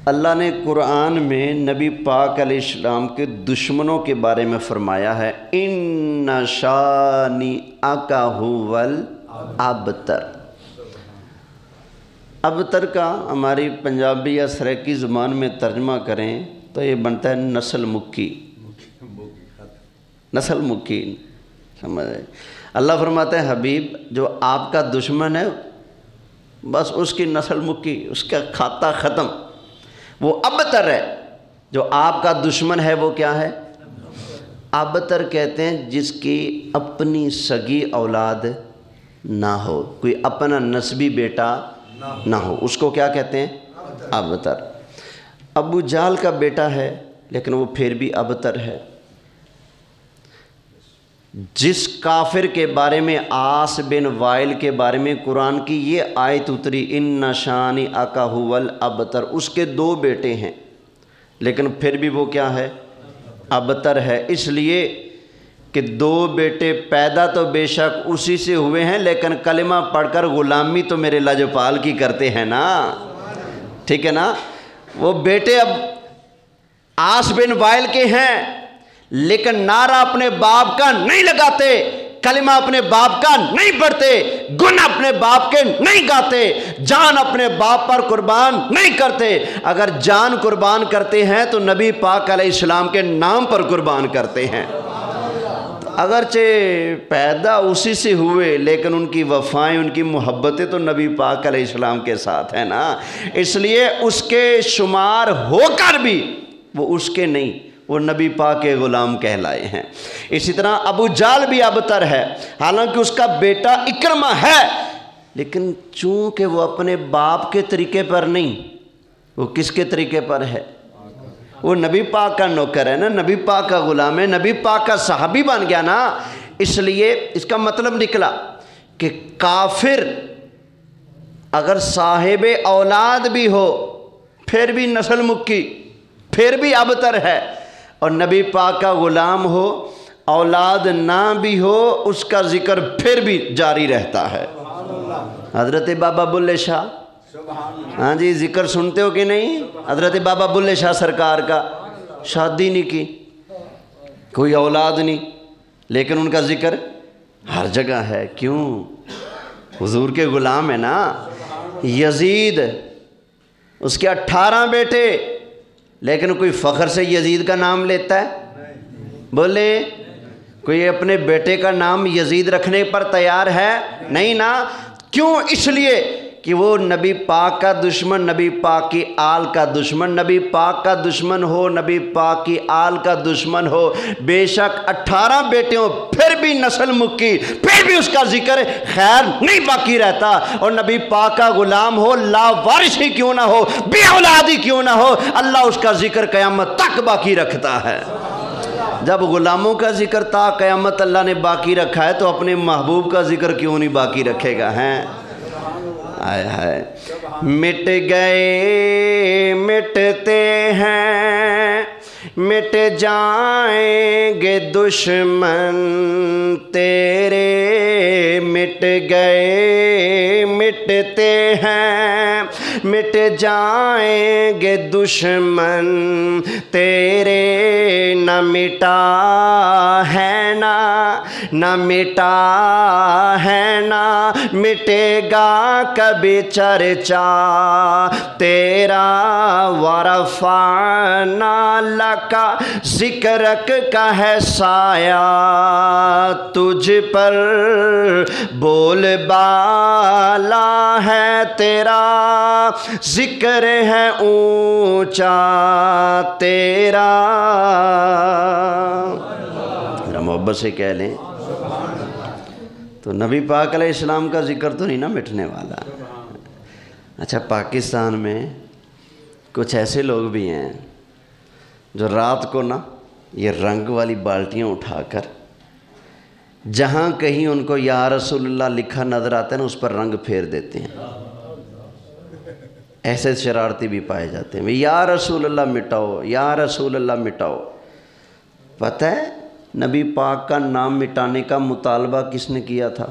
اللہ نے قرآن میں نبی پاک علیہ السلام کے دشمنوں کے بارے میں فرمایا ہے ان شانئک ھوال ابتر۔ ابتر کا ہماری پنجابی یا سریکی زبان میں ترجمہ کریں تو یہ بنتا ہے نسل مکی، نسل مکی، سمجھ آئے۔ اللہ فرماتا ہے حبیب جو آپ کا دشمن ہے بس اس کی نسل مکی، اس کا کھاتا ختم، وہ ابتر ہے۔ جو آپ کا دشمن ہے وہ کیا ہے؟ ابتر کہتے ہیں جس کی اپنی سگی اولاد نہ ہو، کوئی اپنا نسبی بیٹا نہ ہو، اس کو کیا کہتے ہیں؟ ابتر۔ ابو جہل کا بیٹا ہے لیکن وہ پھر بھی ابتر ہے۔ جس کافر کے بارے میں عاص بن وائل کے بارے میں قرآن کی یہ آیت اتری ان شانئک ھوال ابتر، اس کے 2 بیٹے ہیں لیکن پھر بھی وہ کیا ہے؟ ابتر ہے، اس لیے کہ 2 بیٹے پیدا تو بے شک اسی سے ہوئے ہیں لیکن کلمہ پڑھ کر غلامی تو میرے لاجپال کی کرتے ہیں نا، ٹھیک ہے نا۔ وہ بیٹے اب عاص بن وائل کے ہیں لیکن نعرہ اپنے باپ کا نہیں لگاتے، کلمہ اپنے باپ کا نہیں پڑھتے، گن اپنے باپ کے نہیں گاتے، جان اپنے باپ پر قربان نہیں کرتے۔ اگر جان قربان کرتے ہیں تو نبی پاک علیہ السلام کے نام پر قربان کرتے ہیں۔ اگرچہ پیدا اسی سے ہوئے لیکن ان کی وفائیں، ان کی محبتیں تو نبی پاک علیہ السلام کے ساتھ ہیں نا، اس لیے اس کے شمار ہو کر بھی وہ اس کے نہیں، وہ نبی پاک کے غلام کہلائے ہیں۔ اسی طرح ابو جہل بھی ابتر ہے، حالانکہ اس کا بیٹا اکرمہ ہے لیکن چونکہ وہ اپنے باپ کے طریقے پر نہیں، وہ کس کے طریقے پر ہے؟ وہ نبی پاک کا نوکر ہے نا، نبی پاک کا غلام ہے، نبی پاک کا صحابی بن گیا نا، اس لیے اس کا مطلب نکلا کہ کافر اگر صاحب اولاد بھی ہو پھر بھی نسل مکی، پھر بھی ابتر ہے، اور نبی پاک کا غلام ہو اولاد نہ بھی ہو اس کا ذکر پھر بھی جاری رہتا ہے۔ حضرت بابا بلے شاہ، ہاں جی ذکر سنتے ہو کہ نہیں؟ حضرت بابا بلے شاہ سرکار کا شادی نہیں کی، کوئی اولاد نہیں، لیکن ان کا ذکر ہر جگہ ہے۔ کیوں؟ حضور کے غلام ہے نا۔ یزید، اس کے 18 بیٹے لیکن کوئی فخر سے یزید کا نام لیتا ہے؟ بولے کوئی اپنے بیٹے کا نام یزید رکھنے پر تیار ہے؟ نہیں نا۔ کیوں؟ اس لیے کہ وہ نبی پاک کا دشمن، نبی پاک کی آل کا دشمن، نبی پاک کا دشمن ہو، نبی پاک کی آل کا دشمن ہو، بے شک 18 بیٹے ہوں پھر بھی نسل مکی، پھر بھی اس کا ذکر خیر نہیں باقی رہتا، اور نبی پاک کا غلام ہو لا وارث ہی کیوں نہ ہو، بے اولاد ہی کیوں نہ ہو، اللہ اس کا ذکر قیامت تک باقی رکھتا ہے۔ جب غلاموں کا ذکر تا قیامت اللہ نے باقی رکھا ہے تو اپنے محبوب کا ذکر کیوں نہیں باقی رکھے گا؟ ہیں آئے ہائے۔ مٹ گئے مٹتے ہیں مٹ جائیں گے دشمن تیرے، مٹ گئے مٹتے ہیں مٹ جائیں گے دشمن تیرے، نہ مٹا ہے نہ مٹا ہے نہ مٹے گا کبھی چرچا تیرا، ورفعنا لکا ذکرک کا ہے سایہ تجھ پر، بول بالا ہے تیرا ذکر ہے اونچا تیرا۔ ذرا محبت سے کہہ لیں تو نبی پاک علیہ السلام کا ذکر تو نہیں نا مٹنے والا۔ اچھا، پاکستان میں کچھ ایسے لوگ بھی ہیں جو رات کو نا یہ رنگ والی بالٹیاں اٹھا کر جہاں کہیں ان کو یا رسول اللہ لکھا نظر آتا ہے نا اس پر رنگ پھیر دیتے ہیں۔ ایسے شرارتی بھی پائے جاتے ہیں، یا رسول اللہ مٹاؤ، یا رسول اللہ مٹاؤ۔ پتہ ہے نبی پاک کا نام مٹانے کا مطالبہ کس نے کیا تھا؟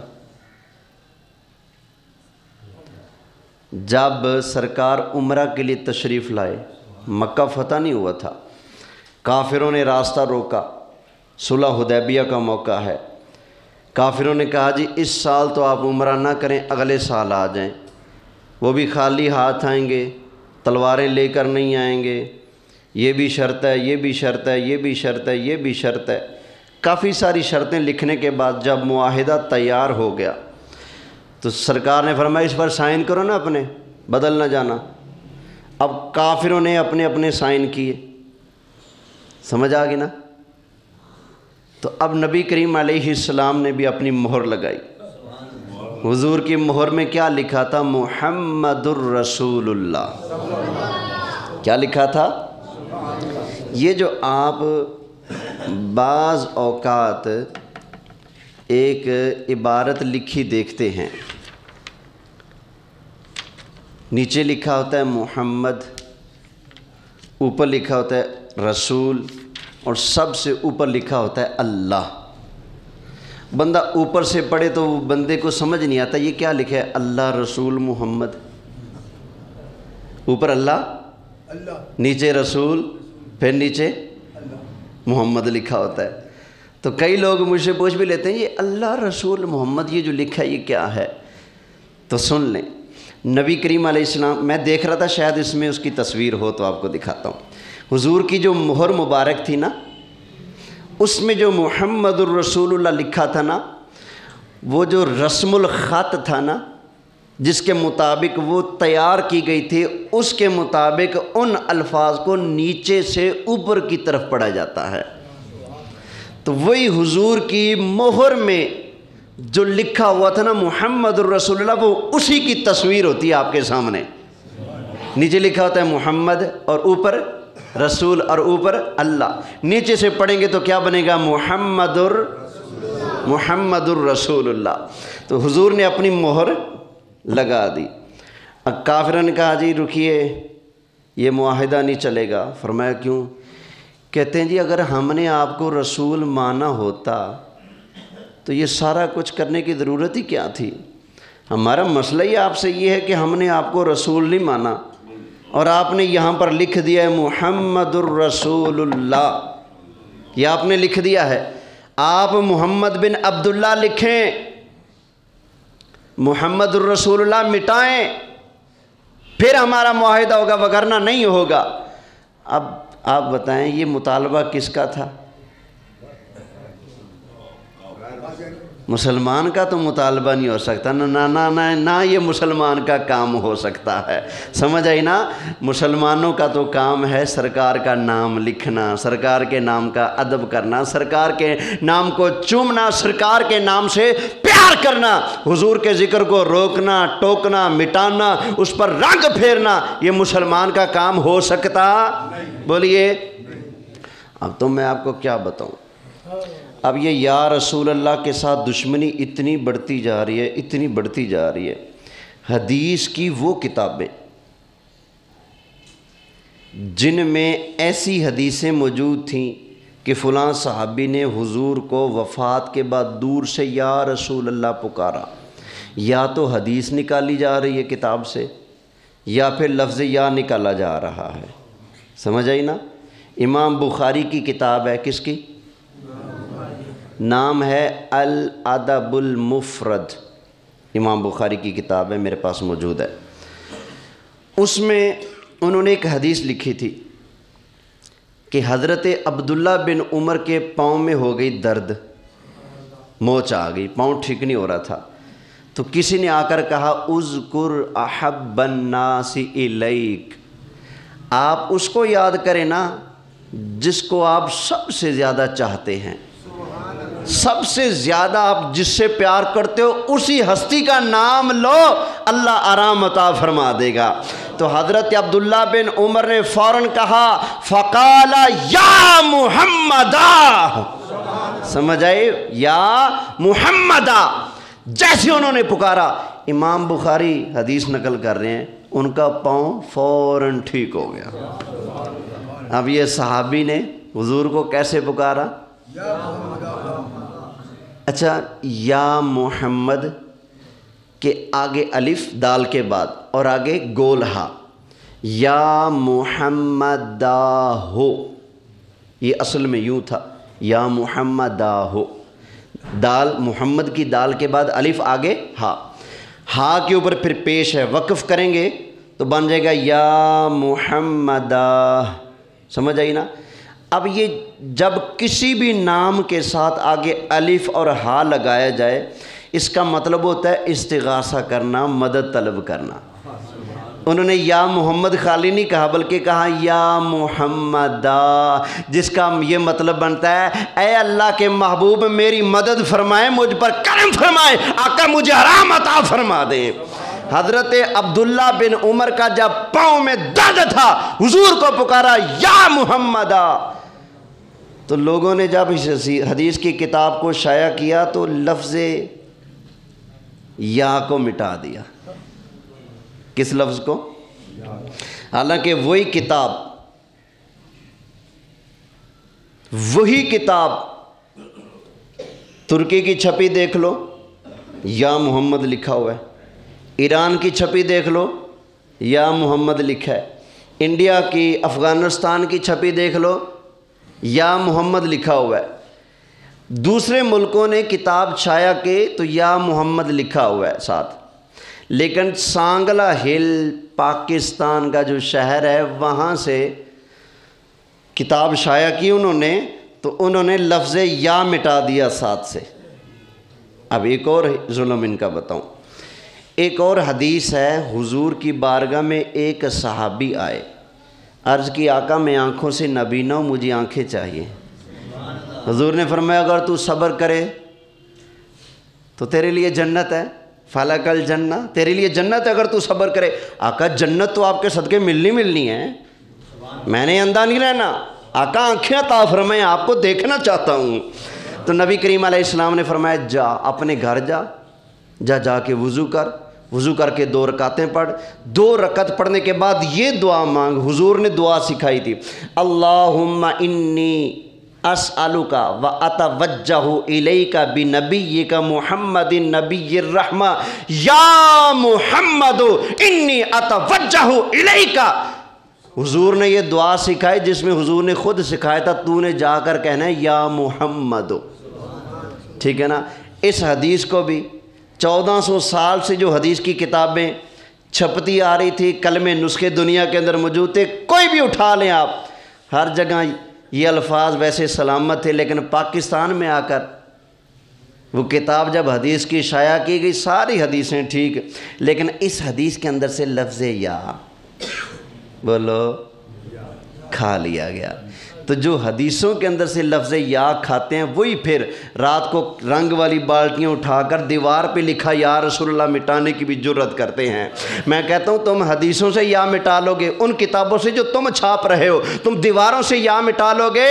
جب سرکار عمرہ کے لیے تشریف لائے مکہ فتح نہیں ہوا تھا، کافروں نے راستہ روکا، صلح حدیبیہ کا موقع ہے، کافروں نے کہا جی اس سال تو آپ عمرہ نہ کریں، اگلے سال آ جائیں۔ وہ بھی خالی ہاتھ آئیں گے، تلواریں لے کر نہیں آئیں گے، یہ بھی شرط ہے، یہ بھی شرط ہے، یہ بھی شرط ہے، یہ بھی شرط ہے۔ کافی ساری شرطیں لکھنے کے بعد جب معاہدہ تیار ہو گیا تو سرکار نے فرمایا اس پر سائن کرو نا، اپنے بدل نہ جانا۔ اب کافروں نے اپنے اپنے سائن کیے، سمجھ آ گئی نا؟ تو اب نبی کریم علیہ السلام نے بھی اپنی مہر لگائی۔ حضور کی مہر میں کیا لکھا تھا؟ محمد الرسول اللہ۔ کیا لکھا تھا؟ یہ جو آپ بعض اوقات ایک عبارت لکھی دیکھتے ہیں، نیچے لکھا ہوتا ہے محمد، اوپر لکھا ہوتا ہے رسول، اور سب سے اوپر لکھا ہوتا ہے اللہ۔ بندہ اوپر سے پڑھے تو بندے کو سمجھ نہیں آتا یہ کیا لکھا ہے، اللہ رسول محمد، اوپر اللہ، نیچے رسول، پھر نیچے محمد لکھا ہوتا ہے۔ تو کئی لوگ مجھ سے پوچھ بھی لیتے ہیں یہ اللہ رسول محمد یہ جو لکھا ہے یہ کیا ہے؟ تو سن لیں، نبی کریم علیہ السلام، میں دیکھ رہا تھا شاید اس میں اس کی تصویر ہو تو آپ کو دکھاتا ہوں۔ حضور کی جو مہر مبارک تھی نا، اس میں جو محمد الرسول اللہ لکھا تھا نا، وہ جو رسم الخط تھا نا، جس کے مطابق وہ تیار کی گئی تھی، اس کے مطابق ان الفاظ کو نیچے سے اوپر کی طرف پڑھا جاتا ہے۔ تو وہی حضور کی مہر میں جو لکھا ہوا تھا نا محمد الرسول اللہ، وہ اسی کی تصویر ہوتی ہے آپ کے سامنے۔ نیچے لکھا ہوتا ہے محمد اور اوپر رسول اور اوپر اللہ۔ نیچے سے پڑھیں گے تو کیا بنے گا؟ محمد الرسول اللہ۔ تو حضور نے اپنی مہر لگا دی۔ اب کافروں نے کہا جی رکیے، یہ معاہدہ نہیں چلے گا۔ فرمایا کیوں؟ کہتے ہیں جی اگر ہم نے آپ کو رسول مانا ہوتا تو یہ سارا کچھ کرنے کی ضرورت ہی کیا تھی؟ ہمارا مسئلہ ہی آپ سے یہ ہے کہ ہم نے آپ کو رسول نہیں مانا، اور آپ نے یہاں پر لکھ دیا ہے محمد الرسول اللہ، یہ آپ نے لکھ دیا ہے۔ آپ محمد بن عبداللہ لکھیں، محمد الرسول اللہ مٹائیں، پھر ہمارا معاہدہ ہوگا، وگرنہ نہیں ہوگا۔ اب آپ بتائیں یہ مطالبہ کس کا تھا؟ مسلمان کا تو مطالبہ نہیں ہو سکتا، نہ یہ مسلمان کا کام ہو سکتا ہے۔ سمجھ آئی نا؟ مسلمانوں کا تو کام ہے سرکار کا نام لکھنا، سرکار کے نام کا ادب کرنا، سرکار کے نام کو چومنا، سرکار کے نام سے پیار کرنا، حضور کے ذکر کو روکنا، ٹوکنا، مٹانا، اس پر رنگ پھیرنا، یہ مسلمان کا کام ہو سکتا؟ بولیے۔ اب تو میں آپ کو کیا بتاؤں، اب یہ یا رسول اللہ کے ساتھ دشمنی اتنی بڑھتی جا رہی ہے، اتنی بڑھتی جا رہی ہے۔ حدیث کی وہ کتابیں جن میں ایسی حدیثیں موجود تھیں کہ فلاں صحابی نے حضور کو وفات کے بعد دور سے یا رسول اللہ پکارا، یا تو حدیث نکالی جا رہی ہے کتاب سے، یا پھر لفظ یا نکالا جا رہا ہے۔ سمجھ آئی نا؟ امام بخاری کی کتاب ہے، کس کی؟ نام ہے الادب المفرد، امام بخاری کی کتاب ہے، میرے پاس موجود ہے۔ اس میں انہوں نے ایک حدیث لکھی تھی کہ حضرت عبداللہ بن عمر کے پاؤں میں ہو گئی درد، موچ آ گئی، پاؤں ٹھیک نہیں ہو رہا تھا، تو کسی نے آ کر کہا اذکر احب الناس الیک، آپ اس کو یاد کریں نا جس کو آپ سب سے زیادہ چاہتے ہیں، سب سے زیادہ آپ جس سے پیار کرتے ہو اسی ہستی کا نام لو، اللہ آرام عطا فرما دے گا۔ تو حضرت عبداللہ بن عمر نے فوراً کہا فقال یا محمدہ، سمجھ آئے؟ یا محمدہ، جیسے انہوں نے پکارا، امام بخاری حدیث نقل کر رہے ہیں، ان کا پاؤں فوراً ٹھیک ہو گیا۔ اب یہ صحابی نے حضور کو کیسے پکارا؟ اچھا، یا محمد کے آگے الف دال کے بعد اور آگے گول ہا، یا محمد ہو، یہ اصل میں یوں تھا، یا محمد ہو، دال محمد کی دال کے بعد الف آگے ہا، ہا کے اوپر پھر پیش ہے، وقف کریں گے تو بن جائے گا یا محمد، سمجھ آئی نا؟ اب یہ جب کسی بھی نام کے ساتھ آگے الف اور ہا لگایا جائے، اس کا مطلب ہوتا ہے استغاثہ کرنا، مدد طلب کرنا۔ انہوں نے یا محمد خالی نہیں کہا بلکہ کہا یا محمد، جس کا یہ مطلب بنتا ہے اے اللہ کے محبوب میری مدد فرمائے، مجھ پر کرم فرمائے، آقا مجھے آرام عطا فرما دیں۔ حضرت عبداللہ بن عمر کا جب پاؤں میں درد تھا، حضور کو پکارا یا محمد، تو لوگوں نے جب اس حدیث کی کتاب کو شائع کیا تو لفظ یا کو مٹا دیا۔ کس لفظ کو؟ حالانکہ وہی کتاب ترکی کی چھپی دیکھ لو، یا محمد لکھا ہوا ہے، ایران کی چھپی دیکھ لو، یا محمد لکھا ہے، انڈیا کی، افغانستان کی چھپی دیکھ لو، یا محمد لکھا ہوا ہے۔ دوسرے ملکوں نے کتاب چھایا کے تو یا محمد لکھا ہوا ہے ساتھ، لیکن سانگلا ہل پاکستان کا جو شہر ہے وہاں سے کتاب شائع کی انہوں نے، تو انہوں نے لفظ یا مٹا دیا ساتھ سے۔ اب ایک اور ظلم ان کا بتاؤں، ایک اور حدیث ہے، حضور کی بارگاہ میں ایک صحابی آئے، عرض کی آقا میں آنکھوں سے نبینا ہوں، مجھے آنکھیں چاہیے۔ حضور نے فرمایا اگر تو صبر کرے تو تیرے لیے جنت ہے، فلک الجنہ، تیرے لیے جنت ہے اگر تو صبر کرے۔ آقا جنت تو آپ کے صدقے ملنی ہے، میں نے اندھا نہیں رہنا، آقا آنکھیں عطا فرمائیں، آپ کو دیکھنا چاہتا ہوں۔ تو نبی کریم علیہ السلام نے فرمایا جا اپنے گھر جا کے وضو کر کے 2 رکعتیں پڑھ، 2 رکعت پڑھنے کے بعد یہ دعا مانگ، حضور نے دعا سکھائی تھی، اللہم انی اسألک و اتوجہ الیک بنبیک محمد نبی الرحمہ، یا محمد انی اتوجہ الیک۔ حضور نے یہ دعا سکھائی جس میں حضور نے خود سکھایا تھا، تو نے جا کر کہنا ہے یا محمد، ٹھیک ہے نا؟ اس حدیث کو بھی 1400 سال سے جو حدیث کی کتابیں چھپتی آ رہی تھی، کلمے نسخے دنیا کے اندر موجود تھے، کوئی بھی اٹھا لیں آپ، ہر جگہ یہ الفاظ ویسے سلامت تھے، لیکن پاکستان میں آ کر وہ کتاب جب حدیث کی شائع کی گئی، ساری حدیثیں ٹھیک، لیکن اس حدیث کے اندر سے لفظ یا بولو کھا لیا گیا۔ تو جو حدیثوں کے اندر سے لفظ یا کھاتے ہیں وہی پھر رات کو رنگ والی بالٹیاں اٹھا کر دیوار پہ لکھا یا رسول اللہ مٹانے کی بھی جرت کرتے ہیں۔ میں کہتا ہوں تم حدیثوں سے یا مٹا لو گے، ان کتابوں سے جو تم چھاپ رہے ہو، تم دیواروں سے یا مٹا لو گے،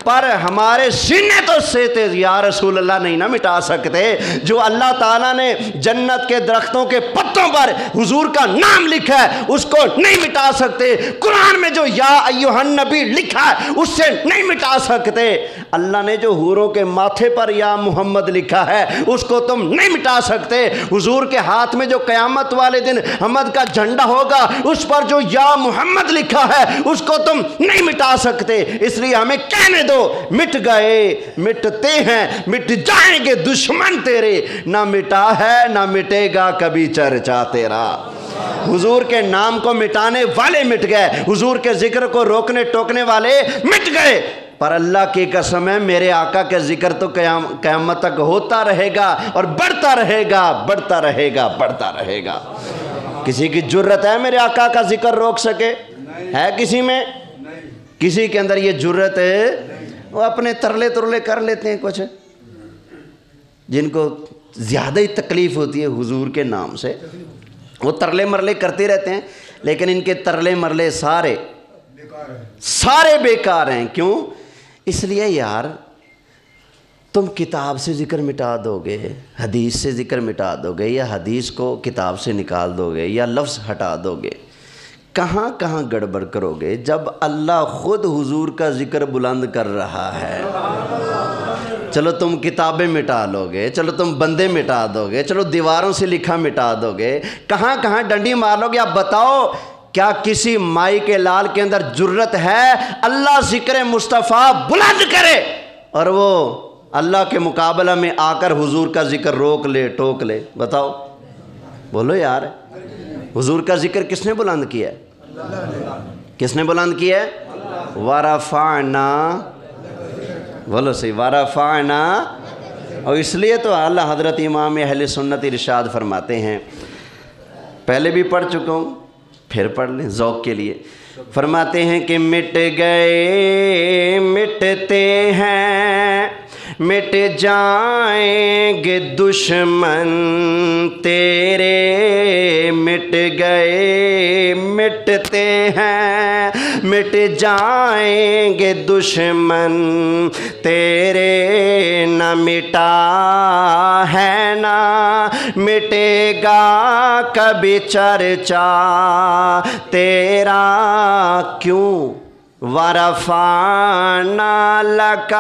پر ہمارے سینے تو سے یا رسول اللہ نہیں نہ مٹا سکتے۔ جو اللہ تعالیٰ نے جنت کے درختوں کے پتوں پر حضور کا نام لکھا ہے اس کو نہیں مٹا سکتے، قرآن میں جو یا ایھا النبی لکھا ہے اس سے نہیں مٹا سکتے، اللہ نے جو حوروں کے ماتھے پر یا محمد لکھا ہے اس کو تم نہیں مٹا سکتے، حضور کے ہاتھ میں جو قیامت والے دن حمد کا جھنڈا ہوگا اس پر جو یا محمد لکھا ہے اس کو تم نہیں مٹا سکتے۔ اس لیے ہمیں کہنے دو، مٹ گئے، مٹتے ہیں، مٹ جائیں گے دشمن تیرے، نہ مٹا ہے نہ مٹے گا کبھی چرچا تیرا۔ حضور کے نام کو مٹانے والے مٹ گئے، حضور کے ذکر کو روکنے ٹوکنے والے مٹ گئے، پر اللہ کی قسم ہے میرے آقا کا ذکر تو قیامت تک ہوتا رہے گا اور بڑھتا رہے گا، بڑھتا رہے گا، بڑھتا رہے گا۔ کسی کی جرت ہے میرے آقا کا ذکر روک سکے؟ ہے کسی میں؟ کسی کے اندر یہ جرت ہے؟ وہ اپنے ترلے ترلے کر لیتے ہیں، کچھ جن کو زیادہ ہی تکلیف ہوتی ہے حضور کے نام سے، وہ ترلے مرلے کرتے رہتے ہیں، لیکن ان کے ترلے مرلے سارے بیکار ہیں۔ کیوں؟ اس لیے یار تم کتاب سے ذکر مٹا دو گے، حدیث سے ذکر مٹا دو گے، یا حدیث کو کتاب سے نکال دو گے، یا لفظ ہٹا دو گے، کہاں کہاں گڑبڑ کرو گے جب اللہ خود حضور کا ذکر بلند کر رہا ہے۔ چلو تم کتابیں مٹا لو گے، چلو تم بندے مٹا دو گے، چلو دیواروں سے لکھا مٹا دو گے، کہاں کہاں ڈنڈی مار لو گے۔ آپ بتاؤ کیا کسی مائی کے لال کے اندر جرت ہے اللہ ذکر مصطفیٰ بلند کرے اور وہ اللہ کے مقابلہ میں آ کر حضور کا ذکر روک لے ٹوک لے؟ بتاؤ، بولو یار، حضور کا ذکر کس نے بلند کیا ہے؟ کس نے بلند کیا ہے؟ ورفعنا، بولو صحیح، ورفعنا۔ اور اس لیے تو اللہ حضرت امام اہل سنت ارشاد فرماتے ہیں، پہلے بھی پڑھ چکا ہوں پھر پڑھ لیں ذوق کے لیے، فرماتے ہیں کہ مٹ گئے مٹتے ہیں مٹ جائیں گے دشمن تیرے، مٹ گئے مٹتے ہیں مٹ جائیں گے دشمن تیرے، نہ مٹا ہے نہ مٹے گا کبھی چرچا تیرا، کیوں؟ وَرَفَعْنَا لَكَ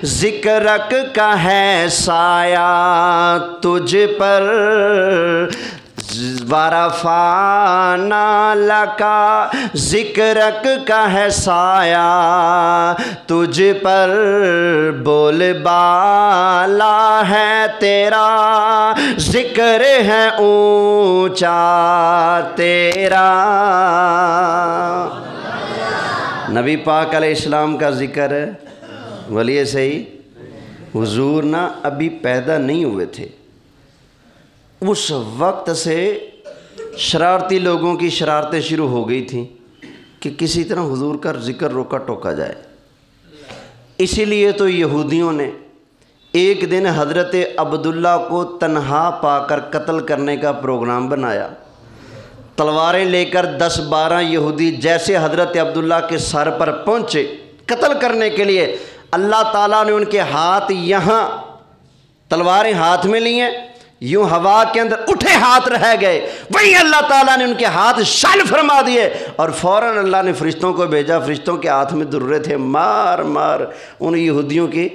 ذکرک کا ہے سایہ تجھ پر، وَرَفَعْنَا لَكَ ذکرک کا ہے سایہ تجھ پر، بول بالا ہے تیرا ذکر ہے اونچا تیرا۔ نبی پاک علیہ السلام کا ذکر ہے، بولیے صحیح۔ حضور نا ابھی پیدا نہیں ہوئے تھے، اس وقت سے شرارتی لوگوں کی شرارتیں شروع ہو گئی تھیں کہ کسی طرح حضور کا ذکر روکا ٹوکا جائے۔ اسی لیے تو یہودیوں نے ایک دن حضرت عبداللہ کو تنہا پا کر قتل کرنے کا پروگرام بنایا۔ تلواریں لے کر 10-12 یہودی جیسے حضرت عبداللہ کے سر پر پہنچے قتل کرنے کے لیے، اللہ تعالیٰ نے ان کے ہاتھ یہاں تلواریں ہاتھ میں لی ہیں، یوں ہوا کے اندر اٹھے ہاتھ رہ گئے، وہیں اللہ تعالیٰ نے ان کے ہاتھ شل فرما دیے اور فوراً اللہ نے فرشتوں کو بھیجا، فرشتوں کے ہاتھ میں درے تھے، مار مار ان یہودیوں کی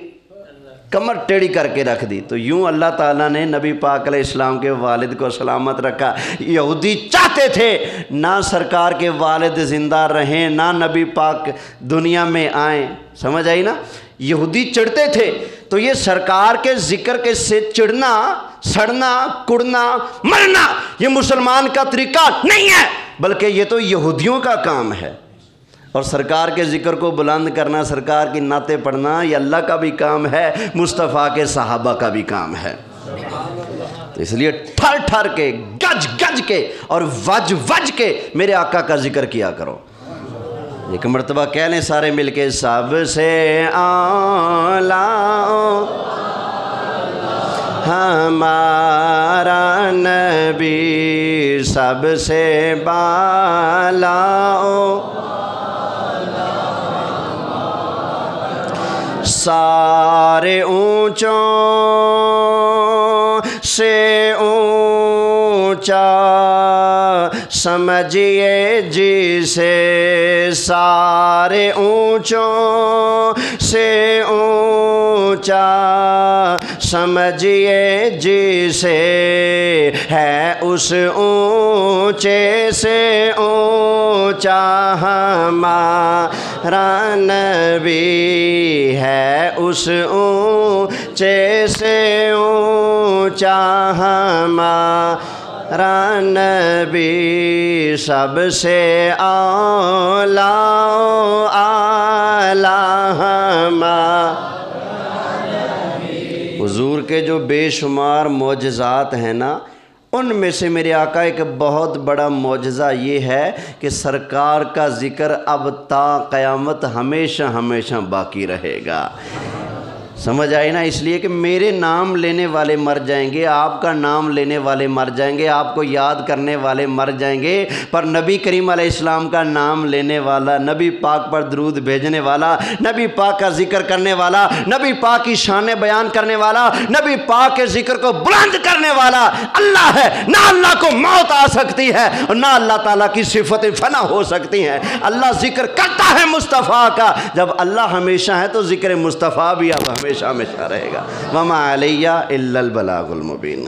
کمر ٹیڑھی کر کے رکھ دی۔ تو یوں اللہ تعالیٰ نے نبی پاک علیہ السلام کے والد کو سلامت رکھا۔ یہودی چاہتے تھے نہ سرکار کے والد زندہ رہیں نہ نبی پاک دنیا میں آئیں، سمجھ آئی نا؟ یہودی چڑھتے تھے، تو یہ سرکار کے ذکر کے سے چڑھنا، سڑنا، کڑنا، مرنا یہ مسلمان کا طریقہ نہیں ہے، بلکہ یہ تو یہودیوں کا کام ہے۔ اور سرکار کے ذکر کو بلند کرنا، سرکار کی نعتیں پڑھنا یہ اللہ کا بھی کام ہے، مصطفیٰ کے صحابہ کا بھی کام ہے۔ تو اس لیے ٹھر ٹھر کے، گج گج کے اور وج وج کے میرے آقا کا ذکر کیا کرو۔ ایک مرتبہ کہہ لیں سارے مل کے، سب سے اعلیٰ ہمارا نبی، سب سے بالا سارے اونچوں سے اونچا سمجھیے جسے، سارے اونچوں سے اونچا سمجھیے جسے، ہے اس اونچے سے اونچا ہمارا نبی، ہے اس اونچے سے اونچا ہمارا نبی، سب سے اعلیٰ اعلیٰ ہمارا۔ حضور کے جو بے شمار معجزات ہیں نا، ان میں سے میرے آقا ایک بہت بڑا معجزہ یہ ہے کہ سرکار کا ذکر اب تا قیامت ہمیشہ ہمیشہ باقی رہے گا۔ سمجھ آئی نا؟ اس لیے کہ میرے نام لینے والے مر جائیں گے، آپ کا نام لینے والے مر جائیں گے، آپ کو یاد کرنے والے مر جائیں گے، پر نبی کریم علیہ السلام کا نام لینے والا، نبی پاک پر درود بھیجنے والا، نبی پاک کا ذکر کرنے والا، نبی پاک کی شان بیان کرنے والا، نبی پاک کے ذکر کو بلند کرنے والا اللہ ہے۔ نہ اللہ کو موت آ سکتی ہے اور نہ اللہ تعالیٰ کی صفتیں فنا ہو سکتی ہیں۔ اللہ ذکر کرتا ہے مصطفیٰ کا، جب اللہ ہمیشہ ہے تو ذکر مصطفیٰ بھی اب ہمیشہ ہمیشہ رہے گا۔ وما علیہ الا البلاغ المبین۔